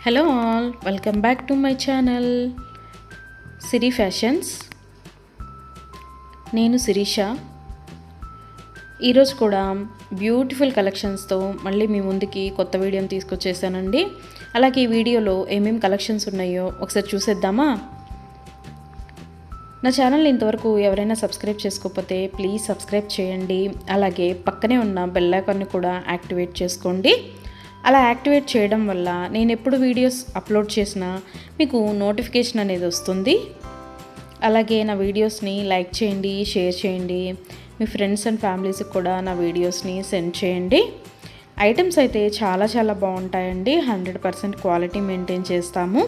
Hello all, welcome back to my channel Siri fashions. నేను శిరీష. ఈరోజు కూడా బ్యూటిఫుల్ కలెక్షన్స్తో మళ్ళీ మీ ముందుకి కొత్త వీడియోని తీసుకొచ్చేసానండి. అలాగే ఈ వీడియోలో ఏమేమి కలెక్షన్స్ ఉన్నాయో ఒకసారి చూసేద్దామా? నా ఛానల్ని ఇంతవరకు ఎవరైనా సబ్స్క్రైబ్ చేసుకోకపోతే ప్లీజ్ సబ్స్క్రైబ్ చేయండి. అలాగే పక్కనే ఉన్న బెల్ ఐకాన్ని కూడా యాక్టివేట్ చేసుకోండి. అలా యాక్టివేట్ చేయడం వల్ల నేను ఎప్పుడు వీడియోస్ అప్లోడ్ చేసినా మీకు నోటిఫికేషన్ అనేది వస్తుంది. అలాగే నా వీడియోస్ని లైక్ చేయండి, షేర్ చేయండి. మీ ఫ్రెండ్స్ అండ్ ఫ్యామిలీస్కి కూడా నా వీడియోస్ని సెండ్ చేయండి. ఐటమ్స్ అయితే చాలా బాగుంటాయండి. 100% క్వాలిటీ మెయింటైన్ చేస్తాము.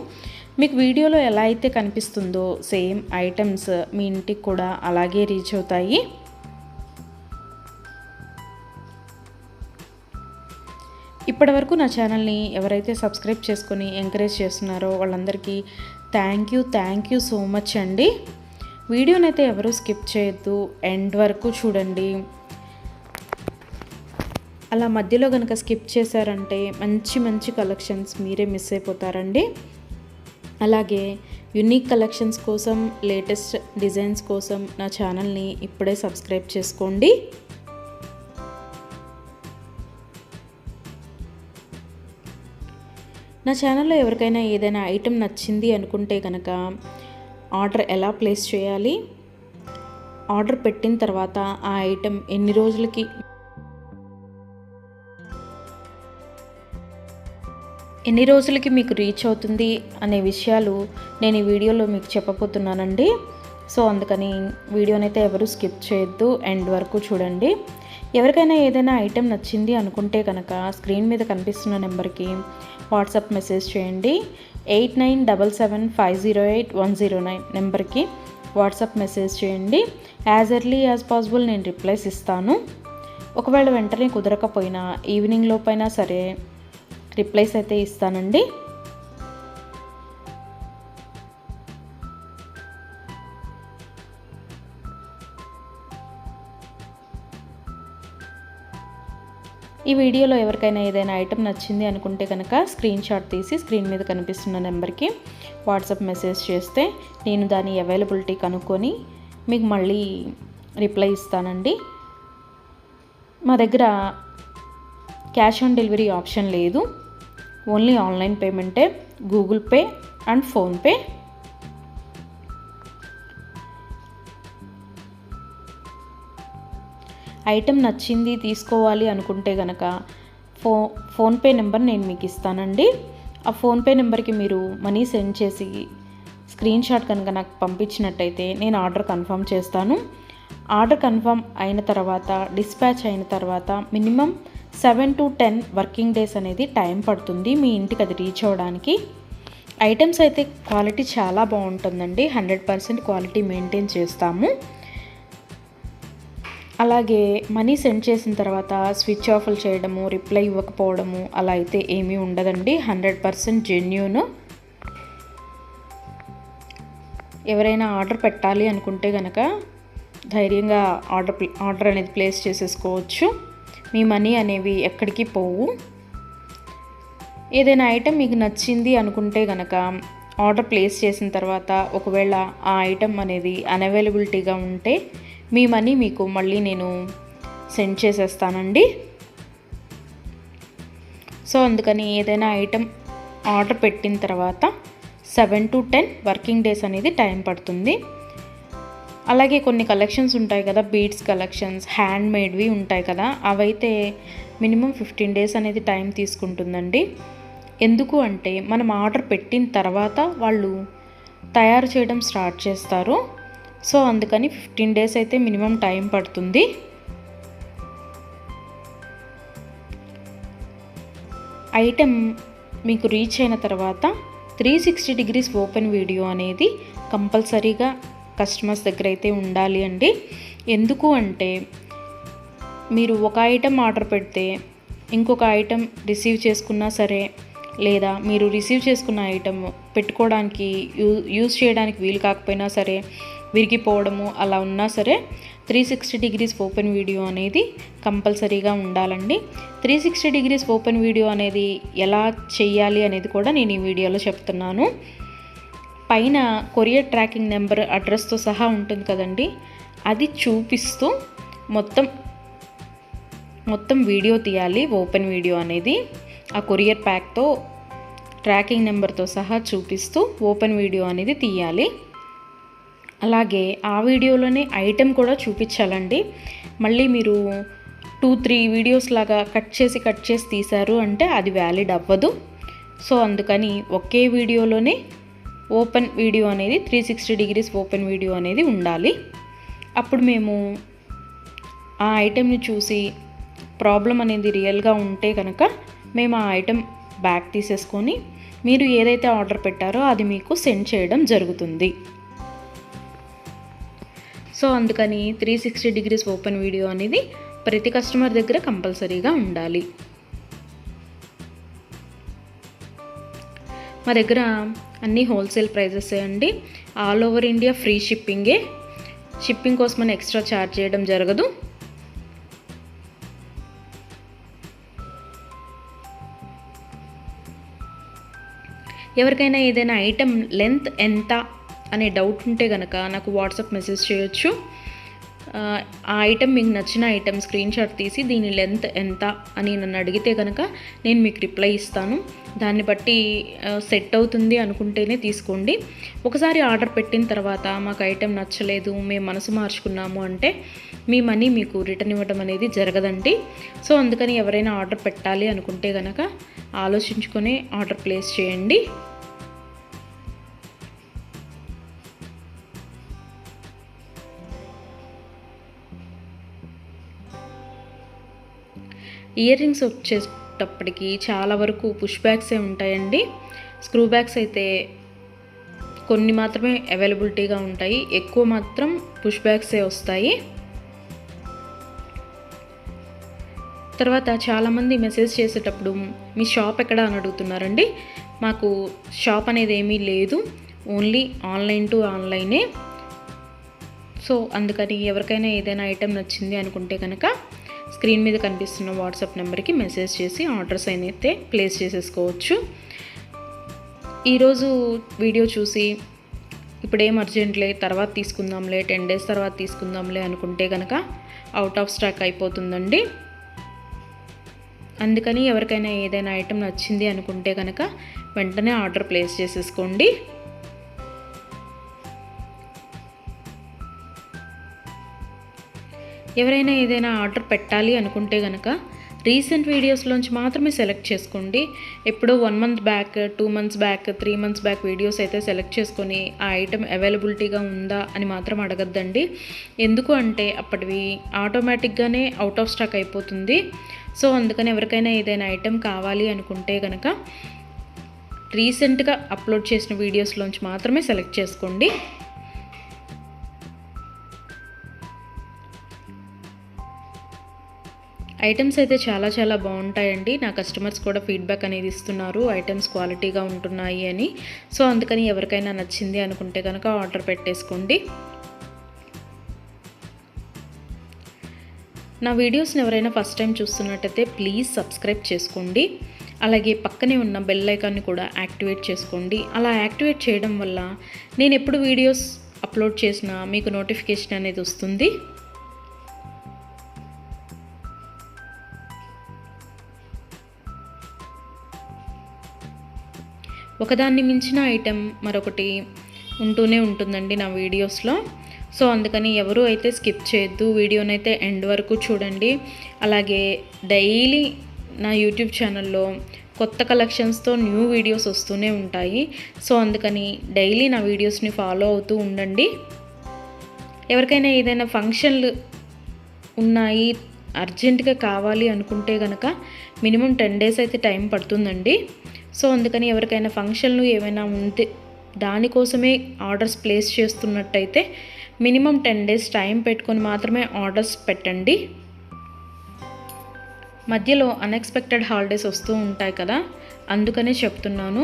మీకు వీడియోలో ఎలా అయితే కనిపిస్తుందో సేమ్ ఐటమ్స్ మీ ఇంటికి కూడా అలాగే రీచ్ అవుతాయి. ఇప్పటివరకు నా ఛానల్ని ఎవరైతే సబ్స్క్రైబ్ చేసుకొని ఎంకరేజ్ చేస్తున్నారో వాళ్ళందరికీ థ్యాంక్ యూ సో మచ్ అండి. వీడియోనైతే ఎవరు స్కిప్ చేయొద్దు, ఎండ్ వరకు చూడండి. అలా మధ్యలో కనుక స్కిప్ చేశారంటే మంచి కలెక్షన్స్ మీరే మిస్ అయిపోతారండి. అలాగే యూనిక్ కలెక్షన్స్ కోసం, లేటెస్ట్ డిజైన్స్ కోసం నా ఛానల్ని ఇప్పుడే సబ్స్క్రైబ్ చేసుకోండి. నా ఛానల్లో ఎవరికైనా ఏదైనా ఐటెం నచ్చింది అనుకుంటే కనుక ఆర్డర్ ఎలా ప్లేస్ చేయాలి, ఆర్డర్ పెట్టిన తర్వాత ఆ ఐటెం ఎన్ని రోజులకి మీకు రీచ్ అవుతుంది అనే విషయాలు నేను ఈ వీడియోలో మీకు చెప్పబోతున్నానండి. సో అందుకని వీడియోనైతే ఎవరు స్కిప్ చేయొద్దు, ఎండ్ వరకు చూడండి. ఎవరికైనా ఏదైనా ఐటెం నచ్చింది అనుకుంటే కనుక స్క్రీన్ మీద కనిపిస్తున్న నెంబర్కి వాట్సాప్ మెసేజ్ చేయండి. 8977508109 నెంబర్కి వాట్సాప్ మెసేజ్ చేయండి. యాజ్ ఎర్లీ యాజ్ పాసిబుల్ నేను రిప్లైస్ ఇస్తాను. ఒకవేళ వెంటనే కుదరకపోయినా ఈవినింగ్ లోపైనా సరే రిప్లైస్ అయితే ఇస్తానండి. ఈ వీడియోలో ఎవరికైనా ఏదైనా ఐటెం నచ్చింది అనుకుంటే కనుక స్క్రీన్ షాట్ తీసి స్క్రీన్ మీద కనిపిస్తున్న నెంబర్కి వాట్సాప్ మెసేజ్ చేస్తే నేను దాని అవైలబిలిటీ కనుక్కొని మీకు మళ్ళీ రిప్లై ఇస్తానండి. మా దగ్గర క్యాష్ ఆన్ డెలివరీ ఆప్షన్ లేదు, ఓన్లీ ఆన్లైన్ పేమెంటే, Google Pay and PhonePe. Item నచ్చింది తీసుకోవాలి అనుకుంటే కనుక ఫోన్పే నెంబర్ నేను మీకు ఇస్తానండి. ఆ ఫోన్పే నెంబర్కి మీరు మనీ సెండ్ చేసి స్క్రీన్ షాట్ కనుక నాకు పంపించినట్టయితే నేను ఆర్డర్ కన్ఫర్మ్ చేస్తాను. ఆర్డర్ కన్ఫర్మ్ అయిన తర్వాత, డిస్పాచ్ అయిన తర్వాత మినిమం 7 to 10 వర్కింగ్ డేస్ అనేది టైం పడుతుంది మీ ఇంటికి అది రీచ్ అవ్వడానికి. ఐటమ్స్ అయితే క్వాలిటీ చాలా బాగుంటుందండి. 100% క్వాలిటీ మెయింటైన్ చేస్తాము. అలాగే మనీ సెండ్ చేసిన తర్వాత స్విచ్ ఆఫ్లు చేయడము, రిప్లై ఇవ్వకపోవడము అలా అయితే ఏమీ ఉండదండి. 100% జెన్యూన్. ఎవరైనా ఆర్డర్ పెట్టాలి అనుకుంటే కనుక ధైర్యంగా ఆర్డర్ అనేది ప్లేస్ చేసేసుకోవచ్చు. మీ మనీ అనేవి ఎక్కడికి పోవు. ఏదైనా ఐటెం మీకు నచ్చింది అనుకుంటే కనుక ఆర్డర్ ప్లేస్ చేసిన తర్వాత ఒకవేళ ఆ ఐటెం అనేది అన్అవైలబిలిటీగా ఉంటే మీ మనీ మీకు మళ్ళీ నేను సెండ్ చేసేస్తానండి. సో అందుకని ఏదైనా ఐటెం ఆర్డర్ పెట్టిన తర్వాత 7 to 10 వర్కింగ్ డేస్ అనేది టైం పడుతుంది. అలాగే కొన్ని కలెక్షన్స్ ఉంటాయి కదా, బీడ్స్ కలెక్షన్స్, హ్యాండ్ మేడ్వి ఉంటాయి కదా, అవైతే మినిమం 15 డేస్ అనేది టైం తీసుకుంటుందండి. ఎందుకు అంటే మనం ఆర్డర్ పెట్టిన తర్వాత వాళ్ళు తయారు చేయడం స్టార్ట్ చేస్తారు. సో అందుకని 15 డేస్ అయితే మినిమం టైం పడుతుంది. ఐటెం మీకు రీచ్ అయిన తర్వాత 360 degrees ఓపెన్ వీడియో అనేది కంపల్సరీగా కస్టమర్స్ దగ్గర అయితే ఉండాలి అండి. ఎందుకు అంటే మీరు ఒక ఐటెం ఆర్డర్ పెడితే ఇంకొక ఐటెం రిసీవ్ చేసుకున్నా సరే, లేదా మీరు రిసీవ్ చేసుకున్న ఐటెం పెట్టుకోవడానికి యూజ్ చేయడానికి వీలు కాకపోయినా సరే, విరిగిపోవడము అలా ఉన్నా సరే 360 డిగ్రీస్ ఓపెన్ వీడియో అనేది కంపల్సరీగా ఉండాలండి. 360 డిగ్రీస్ ఓపెన్ వీడియో అనేది ఎలా చేయాలి అనేది కూడా నేను ఈ వీడియోలో చెప్తున్నాను. పైన కొరియర్ ట్రాకింగ్ నెంబర్ అడ్రస్తో సహా ఉంటుంది కదండి, అది చూపిస్తూ మొత్తం వీడియో తీయాలి. ఓపెన్ వీడియో అనేది ఆ కొరియర్ ప్యాక్తో ట్రాకింగ్ నెంబర్తో సహా చూపిస్తూ ఓపెన్ వీడియో అనేది తీయాలి. అలాగే ఆ వీడియోలోనే ఐటెం కూడా చూపించాలండి. మళ్ళీ మీరు 2-3 వీడియోస్ లాగా కట్ చేసి తీశారు అంటే అది వ్యాలిడ్ అవ్వదు. సో అందుకని ఒకే వీడియోలోనే ఓపెన్ వీడియో అనేది 360 డిగ్రీస్ ఓపెన్ వీడియో అనేది ఉండాలి. అప్పుడు మేము ఆ ఐటెంని చూసి ప్రాబ్లం అనేది రియల్గా ఉంటే కనుక మేము ఆ ఐటెం బ్యాక్ తీసేసుకొని మీరు ఏదైతే ఆర్డర్ పెట్టారో అది మీకు సెండ్ చేయడం జరుగుతుంది. సో అందుకని 360 డిగ్రీస్ ఓపెన్ వీడియో అనేది ప్రతి కస్టమర్ దగ్గర కంపల్సరీగా ఉండాలి. మా దగ్గర అన్నీ హోల్సేల్ ప్రైజెస్ అండి. ఆల్ ఓవర్ ఇండియా ఫ్రీ షిప్పింగే. షిప్పింగ్ కోసం మనం ఎక్స్ట్రా ఛార్జ్ చేయడం జరగదు. ఎవరికైనా ఏదైనా ఐటెం లెంత్ ఎంత అనే డౌట్ ఉంటే కనుక నాకు వాట్సాప్ మెసేజ్ చేయొచ్చు. ఆ ఐటెం మీకు నచ్చిన ఐటెం స్క్రీన్ షాట్ తీసి దీని లెంత్ ఎంత అని నన్ను అడిగితే కనుక నేను మీకు రిప్లై ఇస్తాను. దాన్ని బట్టి సెట్ అవుతుంది అనుకుంటేనే తీసుకోండి. ఒకసారి ఆర్డర్ పెట్టిన తర్వాత మాకు ఐటెం నచ్చలేదు, మేము మనసు మార్చుకున్నాము అంటే మీ మనీ మీకు రిటర్న్ ఇవ్వడం అనేది జరగదండి. సో అందుకని ఎవరైనా ఆర్డర్ పెట్టాలి అనుకుంటే కనుక ఆలోచించుకొని ఆర్డర్ ప్లేస్ చేయండి. ఇయర్ రింగ్స్ వచ్చేటప్పటికి చాలా వరకు పుష్ బ్యాగ్సే ఉంటాయండి. స్క్రూ బ్యాగ్స్ అయితే కొన్ని మాత్రమే అవైలబిలిటీగా ఉంటాయి, ఎక్కువ మాత్రం పుష్ బ్యాగ్సే వస్తాయి. తర్వాత చాలామంది మెసేజ్ చేసేటప్పుడు మీ షాప్ ఎక్కడ అని అడుగుతున్నారండి. మాకు షాప్ అనేది ఏమీ లేదు, ఓన్లీ ఆన్లైన్ టు ఆన్లైనే. సో అందుకని ఎవరికైనా ఏదైనా ఐటెం నచ్చింది అనుకుంటే కనుక స్క్రీన్ మీద కనిపిస్తున్న వాట్సాప్ నెంబర్కి మెసేజ్ చేసి ఆర్డర్స్ అయితే ప్లేస్ చేసేసుకోవచ్చు. ఈరోజు వీడియో చూసి ఇప్పుడేం అర్జెంట్లే తర్వాత తీసుకుందాంలే, 10 days తర్వాత తీసుకుందాంలే అనుకుంటే కనుక అవుట్ ఆఫ్ స్టాక్ అయిపోతుందండి. అందుకని ఎవరికైనా ఏదైనా ఐటెం నచ్చింది అనుకుంటే కనుక వెంటనే ఆర్డర్ ప్లేస్ చేసేసుకోండి. ఎవరైనా ఏదైనా ఆర్డర్ పెట్టాలి అనుకుంటే కనుక రీసెంట్ వీడియోస్లోంచి మాత్రమే సెలెక్ట్ చేసుకోండి. ఎప్పుడో 1 month back, 2 months back, 3 months back videos అయితే సెలెక్ట్ చేసుకొని ఆ ఐటెం అవైలబిలిటీగా ఉందా అని మాత్రం అడగద్దండి. ఎందుకు అంటే అప్పటివి ఆటోమేటిక్గానే అవుట్ ఆఫ్ స్టాక్ అయిపోతుంది. సో అందుకని ఎవరికైనా ఏదైనా ఐటెం కావాలి అనుకుంటే కనుక రీసెంట్గా అప్లోడ్ చేసిన వీడియోస్లోంచి మాత్రమే సెలెక్ట్ చేసుకోండి. ఐటమ్స్ అయితే చాలా బాగుంటాయండి. నా కస్టమర్స్ కూడా ఫీడ్బ్యాక్ అనేది ఇస్తున్నారు, ఐటమ్స్ క్వాలిటీగా ఉంటున్నాయి అని. సో అందుకని ఎవరికైనా నచ్చింది అనుకుంటే కనుక ఆర్డర్ పెట్టేసుకోండి. నా వీడియోస్ని ఎవరైనా ఫస్ట్ టైం చూస్తున్నట్టయితే ప్లీజ్ సబ్స్క్రైబ్ చేసుకోండి. అలాగే పక్కనే ఉన్న బెల్ ఐకాన్ని కూడా యాక్టివేట్ చేసుకోండి. అలా యాక్టివేట్ చేయడం వల్ల నేను ఎప్పుడు వీడియోస్ అప్లోడ్ చేసినా మీకు నోటిఫికేషన్ అనేది వస్తుంది. ఒకదాన్ని మించిన ఐటెం మరొకటి ఉంటూనే ఉంటుందండి నా వీడియోస్లో. సో అందుకని ఎవరు అయితే స్కిప్ చేయొద్దు, వీడియోనైతే ఎండ్ వరకు చూడండి. అలాగే డైలీ నా యూట్యూబ్ ఛానల్లో కొత్త కలెక్షన్స్తో న్యూ వీడియోస్ వస్తూనే ఉంటాయి. సో అందుకని డైలీ నా వీడియోస్ని ఫాలో అవుతూ ఉండండి. ఎవరికైనా ఏదైనా ఫంక్షన్లు ఉన్నాయి, అర్జెంటుగా కావాలి అనుకుంటే కనుక మినిమం 10 days అయితే టైం పడుతుందండి. సో అందుకని ఎవరికైనా ఫంక్షన్లు ఏమైనా ఉంటే దానికోసమే ఆర్డర్స్ ప్లేస్ చేస్తున్నట్టయితే మినిమం 10 days టైం పెట్టుకొని మాత్రమే ఆర్డర్స్ పెట్టండి. మధ్యలో అన్ఎక్స్పెక్టెడ్ హాలిడేస్ వస్తూ ఉంటాయి కదా, అందుకనే చెప్తున్నాను.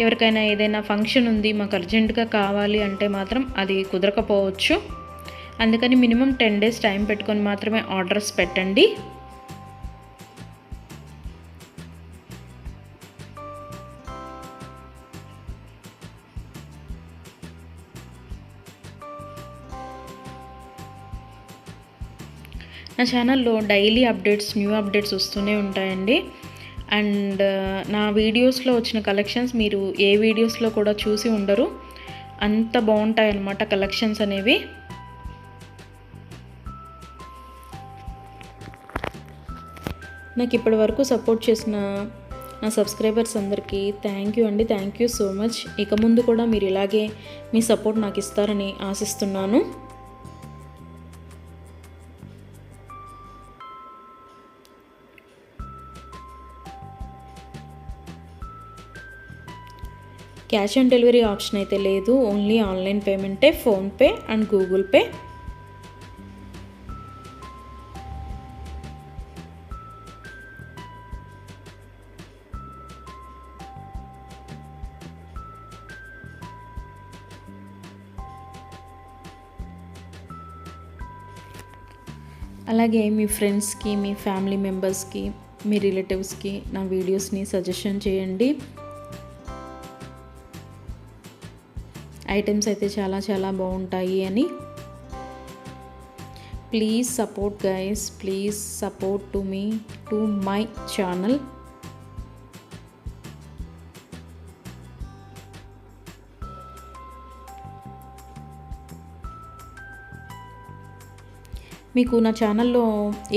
ఎవరికైనా ఏదైనా ఫంక్షన్ ఉంది మాకు అర్జెంటుగా కావాలి అంటే మాత్రం అది కుదరకపోవచ్చు. అందుకని మినిమం 10 డేస్ టైం పెట్టుకొని మాత్రమే ఆర్డర్స్ పెట్టండి. నా ఛానల్లో డైలీ అప్డేట్స్, న్యూ అప్డేట్స్ వస్తూనే ఉంటాయండి. అండ్ నా వీడియోస్లో వచ్చిన కలెక్షన్స్ మీరు ఏ వీడియోస్లో కూడా చూసి ఉండరు, అంత బాగుంటాయి అన్నమాట కలెక్షన్స్ అనేవి. నాకు ఇప్పటి వరకు సపోర్ట్ చేసిన నా సబ్స్క్రైబర్స్ అందరికీ థ్యాంక్ యూ అండి. Thank you so much. ఇక ముందు కూడా మీరు ఇలాగే మీ సపోర్ట్ నాకు ఇస్తారని ఆశిస్తున్నాను. క్యాష్ ఆన్ డెలివరీ ఆప్షన్ అయితే లేదు, ఓన్లీ ఆన్లైన్ పేమెంటే, ఫోన్పే అండ్ గూగుల్ పే. అలాగే మీ ఫ్రెండ్స్కి, మీ ఫ్యామిలీ మెంబర్స్కి, మీ రిలేటివ్స్కి నా వీడియోస్ని సజెషన్ చేయండి. ఐటమ్స్ అయితే చాలా చాలా బాగుంటాయి అని. Please support guys, please support to me, to my channel. మీకు నా ఛానల్లో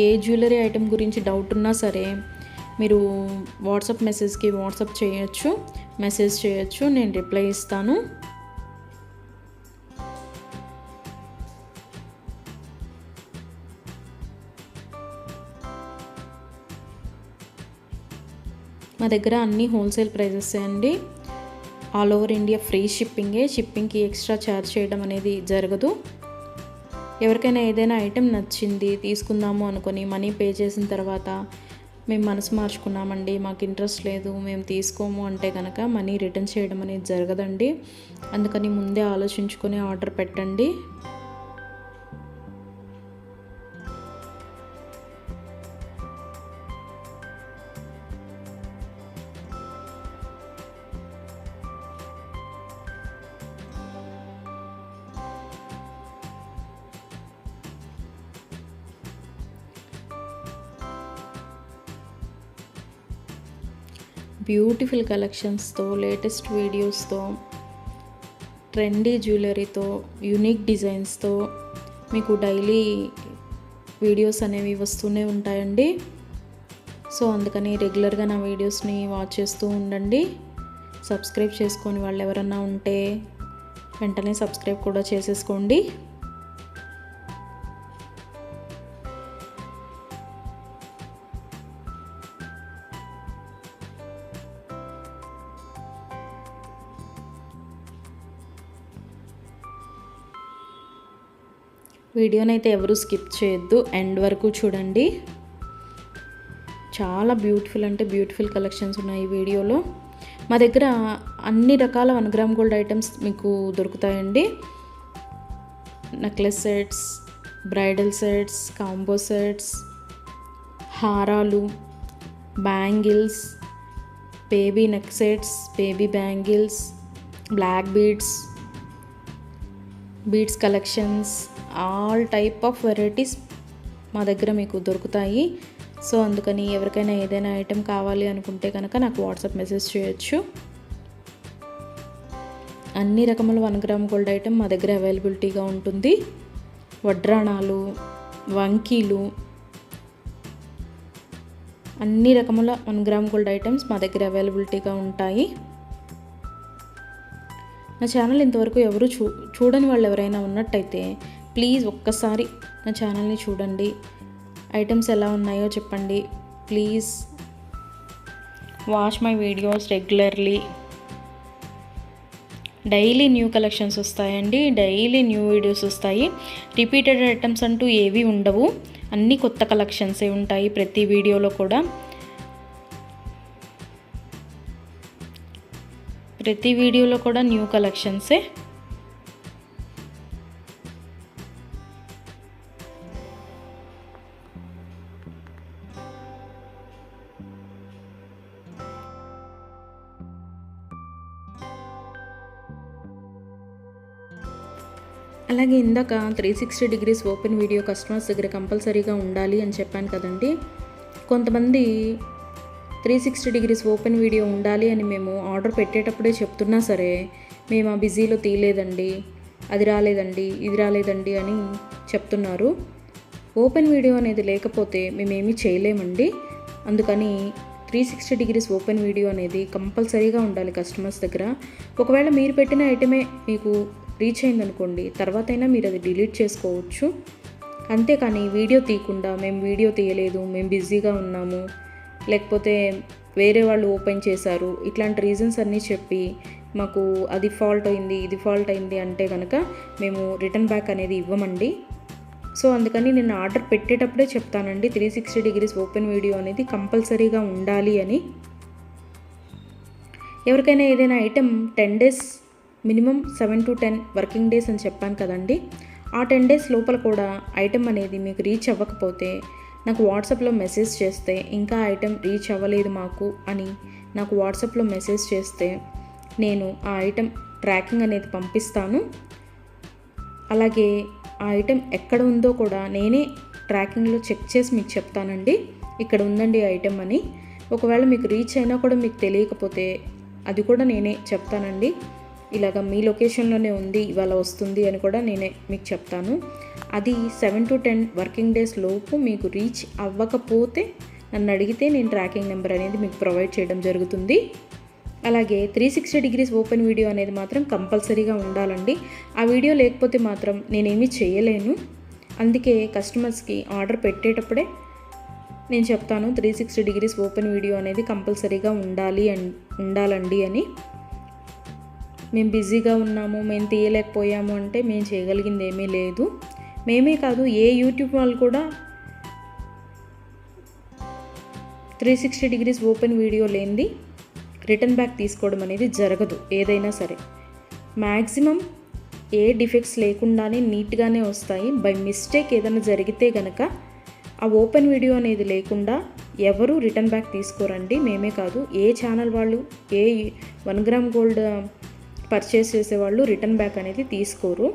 ఏ జ్యువెలరీ ఐటెం గురించి డౌట్ ఉన్నా సరే మీరు వాట్సాప్ మెసేజ్కి వాట్సాప్ చేయొచ్చు, మెసేజ్ చేయొచ్చు, నేను రిప్లై ఇస్తాను. మా దగ్గర అన్నీ హోల్సేల్ ప్రైజెస్ అండి. ఆల్ ఓవర్ ఇండియా ఫ్రీ షిప్పింగే. షిప్పింగ్కి ఎక్స్ట్రా ఛార్జ్ చేయడం అనేది జరగదు. ఎవరికైనా ఏదైనా ఐటెం నచ్చింది తీసుకుందాము అనుకొని మనీ పే చేసిన తర్వాత మేము మనసు మార్చుకున్నామండి, మాకు ఇంట్రెస్ట్ లేదు, మేము తీసుకోము అంటే కనుక మనీ రిటర్న్ చేయడం అనేది జరగదండి. అందుకని ముందే ఆలోచించుకొని ఆర్డర్ పెట్టండి. బ్యూటిఫుల్ కలెక్షన్స్తో, లేటెస్ట్ వీడియోస్తో, ట్రెండీ జ్యువెలరీతో, యూనిక్ డిజైన్స్తో మీకు డైలీ వీడియోస్ అనేవి వస్తూనే ఉంటాయండి. సో అందుకని రెగ్యులర్గా నా వీడియోస్ని వాచ్ చేస్తూ ఉండండి. సబ్స్క్రైబ్ చేసుకొని వాళ్ళు ఎవరన్నా ఉంటే వెంటనే సబ్స్క్రైబ్ కూడా చేసేసుకోండి. వీడియోనైతే ఎవరు స్కిప్ చేయొద్దు, ఎండ్ వరకు చూడండి. చాలా బ్యూటిఫుల్ అంటే బ్యూటిఫుల్ కలెక్షన్స్ ఉన్నాయి ఈ వీడియోలో. మా దగ్గర అన్ని రకాల 1 గ్రామ్ గోల్డ్ ఐటమ్స్ మీకు దొరుకుతాయండి. Necklace sets, bridal sets, combo sets, హారాలు, bangles, baby neck sets, baby bangles, black beads, beads collections, all type of varieties మా దగ్గర మీకు దొరుకుతాయి. సో అందుకని ఎవరికైనా ఏదైనా ఐటెం కావాలి అనుకుంటే కనుక నాకు వాట్సాప్ మెసేజ్ చేయొచ్చు. అన్ని రకముల 1 గ్రామ్ గోల్డ్ ఐటెం మా దగ్గర అవైలబిలిటీగా ఉంటుంది. వడ్రాణాలు, వంకీలు, అన్ని రకముల 1 గ్రామ్ గోల్డ్ ఐటమ్స్ మా దగ్గర అవైలబిలిటీగా ఉంటాయి. నా ఛానల్ ఇంతవరకు ఎవరు చూడని వాళ్ళు ఎవరైనా ఉన్నట్టయితే ప్లీజ్ ఒక్కసారి నా ఛానల్ని చూడండి. ఐటమ్స్ ఎలా ఉన్నాయో చెప్పండి. Please watch my videos regularly. Daily new collections వస్తాయండి, డైలీ న్యూ వీడియోస్ వస్తాయి. రిపీటెడ్ ఐటమ్స్ అంటూ ఏవి ఉండవు, అన్నీ కొత్త కలెక్షన్సే ఉంటాయి ప్రతి వీడియోలో కూడా. ప్రతి వీడియోలో కూడా న్యూ కలెక్షన్సే. అలాగే ఇందాక 360 డిగ్రీస్ ఓపెన్ వీడియో కస్టమర్స్ దగ్గర కంపల్సరీగా ఉండాలి అని చెప్పాను కదండి. కొంతమంది 360 డిగ్రీస్ ఓపెన్ వీడియో ఉండాలి అని మేము ఆర్డర్ పెట్టేటప్పుడే చెప్తున్నా సరే, మేము ఆ బిజీలో తీయలేదండి, అది రాలేదండి, ఇది రాలేదండి అని చెప్తున్నారు. ఓపెన్ వీడియో అనేది లేకపోతే మేమేమీ చేయలేమండి. అందుకని 360 డిగ్రీస్ ఓపెన్ వీడియో అనేది కంపల్సరీగా ఉండాలి కస్టమర్స్ దగ్గర. ఒకవేళ మీరు పెట్టిన ఐటమే మీకు రీచ్ అయిందనుకోండి, తర్వాత అయినా మీరు అది డిలీట్ చేసుకోవచ్చు. అంతేకాని వీడియో తీయకుండా మేము వీడియో తీయలేదు, మేము బిజీగా ఉన్నాము, లేకపోతే వేరే వాళ్ళు ఓపెన్ చేశారు, ఇట్లాంటి రీజన్స్ అన్నీ చెప్పి మాకు అది ఫాల్ట్ అయింది, ఇది ఫాల్ట్ అయింది అంటే కనుక మేము రిటర్న్ బ్యాక్ అనేది ఇవ్వమండి. సో అందుకని నేను ఆర్డర్ పెట్టేటప్పుడే చెప్తానండి 360 డిగ్రీస్ ఓపెన్ వీడియో అనేది కంపల్సరీగా ఉండాలి అని. ఎవరికైనా ఏదైనా item 10 days minimum 7 to 10 working days అని చెప్పాను కదండి. ఆ 10 డేస్ లోపల కూడా ఐటెం అనేది మీకు రీచ్ అవ్వకపోతే నాకు వాట్సాప్లో మెసేజ్ చేస్తే, ఇంకా ఐటెం రీచ్ అవ్వలేదు మాకు అని నాకు వాట్సాప్లో మెసేజ్ చేస్తే నేను ఆ ఐటెం ట్రాకింగ్ అనేది పంపిస్తాను. అలాగే ఆ ఐటెం ఎక్కడ ఉందో కూడా నేనే ట్రాకింగ్లో చెక్ చేసి మీకు చెప్తానండి, ఇక్కడ ఉందండి ఐటెం అని. ఒకవేళ మీకు రీచ్ అయినా కూడా మీకు తెలియకపోతే అది కూడా నేనే చెప్తానండి, ఇలాగ మీ లొకేషన్లోనే ఉంది, ఇవాళ వస్తుంది అని కూడా నేనే మీకు చెప్తాను. అది 7 to 10 వర్కింగ్ డేస్ లోపు మీకు రీచ్ అవ్వకపోతే నన్ను అడిగితే నేను ట్రాకింగ్ నెంబర్ అనేది మీకు ప్రొవైడ్ చేయడం జరుగుతుంది. అలాగే 360 డిగ్రీస్ ఓపెన్ వీడియో అనేది మాత్రం కంపల్సరీగా ఉండాలండి. ఆ వీడియో లేకపోతే మాత్రం నేనేమీ చేయలేను. అందుకే కస్టమర్స్కి ఆర్డర్ పెట్టేటప్పుడే నేను చెప్తాను 360 డిగ్రీస్ ఓపెన్ వీడియో అనేది కంపల్సరీగా ఉండాలండి అని. మేము బిజీగా ఉన్నాము, మేము తీయలేకపోయాము అంటే మేము చేయగలిగింది ఏమీ లేదు. మేమే కాదు, ఏ యూట్యూబ్ వాళ్ళు కూడా 360 డిగ్రీస్ ఓపెన్ వీడియో లేనిది రిటర్న్ బ్యాక్ తీసుకోవడం అనేది జరగదు. ఏదైనా సరే మ్యాక్సిమం ఏ డిఫెక్ట్స్ లేకుండానే నీట్గానే వస్తాయి. బై మిస్టేక్ ఏదైనా జరిగితే కనుక ఆ ఓపెన్ వీడియో అనేది లేకుండా ఎవరు రిటర్న్ బ్యాక్ తీసుకోరండి. మేమే కాదు, ఏ ఛానల్ వాళ్ళు, ఏ 1 గ్రామ్ గోల్డ్ పర్చేస్ చేసేవాళ్ళు రిటర్న్ బ్యాక్ అనేది తీసుకోరు.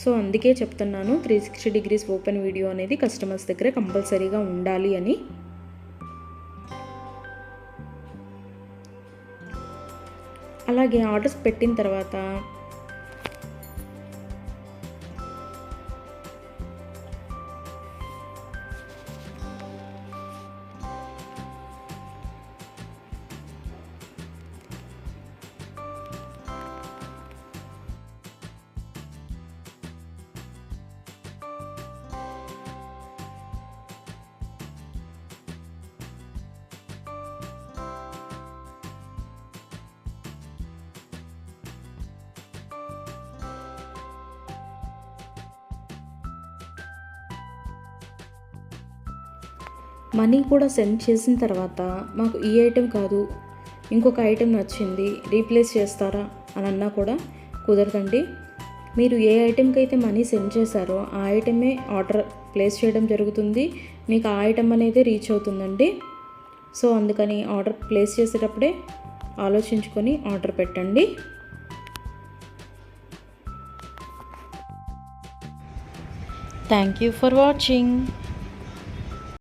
సో అందుకే చెప్తున్నాను 360 డిగ్రీస్ ఓపెన్ వీడియో అనేది కస్టమర్స్ దగ్గర కంపల్సరీగా ఉండాలి అని. అలాగే ఆర్డర్స్ పెట్టిన తర్వాత మనీ కూడా సెండ్ చేసిన తర్వాత మాకు ఈ ఐటెం కాదు, ఇంకొక ఐటెం నచ్చింది, రీప్లేస్ చేస్తారా అని అన్నా కూడా కుదరదండి. మీరు ఏ ఐటెంకి అయితే మనీ సెండ్ చేశారో ఆ ఐటమే ఆర్డర్ ప్లేస్ చేయడం జరుగుతుంది. మీకు ఆ ఐటెం అనేది రీచ్ అవుతుందండి. సో అందుకని ఆర్డర్ ప్లేస్ చేసేటప్పుడే ఆలోచించుకొని ఆర్డర్ పెట్టండి. Thank you for watching.